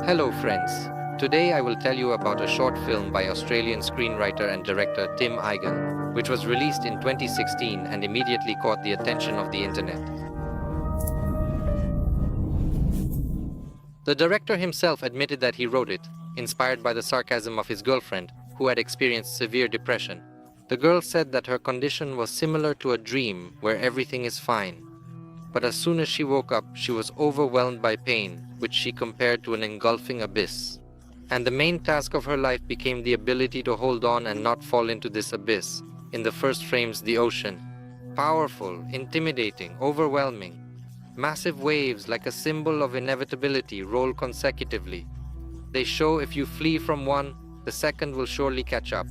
Hello friends, today I will tell you about a short film by Australian screenwriter and director Tim Eigen, which was released in 2016 and immediately caught the attention of the internet. The director himself admitted that he wrote it, inspired by the sarcasm of his girlfriend, who had experienced severe depression. The girl said that her condition was similar to a dream where everything is fine. But as soon as she woke up, she was overwhelmed by pain, which she compared to an engulfing abyss. And the main task of her life became the ability to hold on and not fall into this abyss. In the first frames, the ocean. Powerful, intimidating, overwhelming. Massive waves, like a symbol of inevitability, roll consecutively. They show if you flee from one, the second will surely catch up.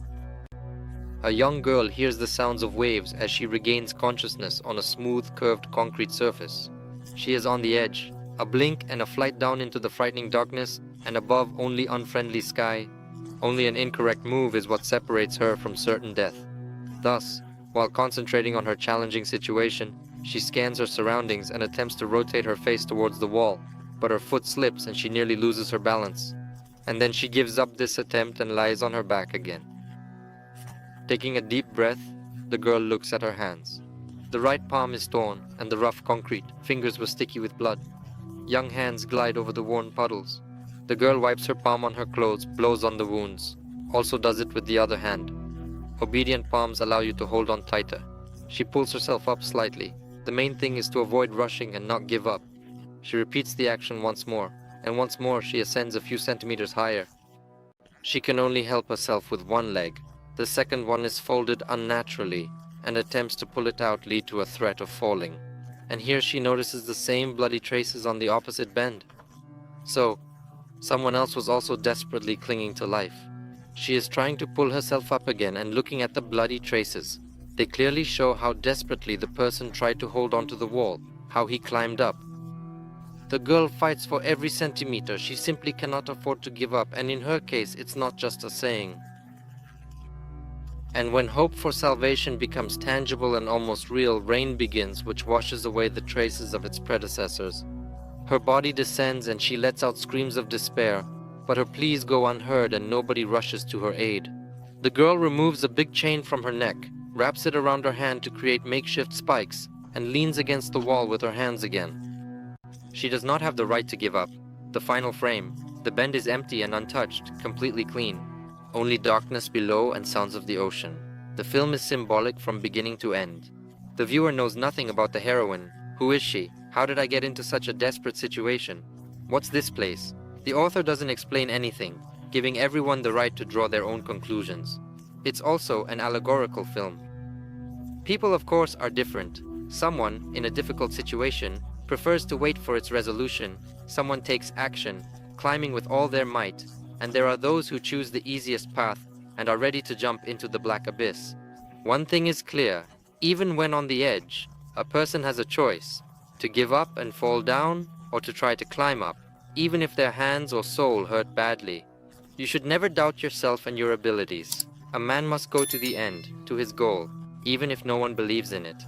A young girl hears the sounds of waves as she regains consciousness on a smooth, curved concrete surface. She is on the edge, a blink and a flight down into the frightening darkness, and above only unfriendly sky. Only an incorrect move is what separates her from certain death. Thus, while concentrating on her challenging situation, she scans her surroundings and attempts to rotate her face towards the wall, but her foot slips and she nearly loses her balance. And then she gives up this attempt and lies on her back again. Taking a deep breath, the girl looks at her hands. The right palm is torn, and the rough concrete, fingers were sticky with blood. Young hands glide over the worn puddles. The girl wipes her palm on her clothes, blows on the wounds, also does it with the other hand. Obedient palms allow you to hold on tighter. She pulls herself up slightly. The main thing is to avoid rushing and not give up. She repeats the action once more, and once more she ascends a few centimeters higher. She can only help herself with one leg. The second one is folded unnaturally, and attempts to pull it out lead to a threat of falling. And here she notices the same bloody traces on the opposite bend. So, someone else was also desperately clinging to life. She is trying to pull herself up again and looking at the bloody traces. They clearly show how desperately the person tried to hold onto the wall, how he climbed up. The girl fights for every centimeter. She simply cannot afford to give up, and in her case, it's not just a saying. And when hope for salvation becomes tangible and almost real, rain begins, which washes away the traces of its predecessors. Her body descends and she lets out screams of despair, but her pleas go unheard and nobody rushes to her aid. The girl removes a big chain from her neck, wraps it around her hand to create makeshift spikes, and leans against the wall with her hands again. She does not have the right to give up. The final frame. The bend is empty and untouched, completely clean. Only darkness below and sounds of the ocean. The film is symbolic from beginning to end. The viewer knows nothing about the heroine. Who is she? How did I get into such a desperate situation? What's this place? The author doesn't explain anything, giving everyone the right to draw their own conclusions. It's also an allegorical film. People, of course, are different. Someone, in a difficult situation, prefers to wait for its resolution. Someone takes action, climbing with all their might. And there are those who choose the easiest path and are ready to jump into the black abyss. One thing is clear, even when on the edge, a person has a choice, to give up and fall down or to try to climb up, even if their hands or soul hurt badly. You should never doubt yourself and your abilities. A man must go to the end, to his goal, even if no one believes in it.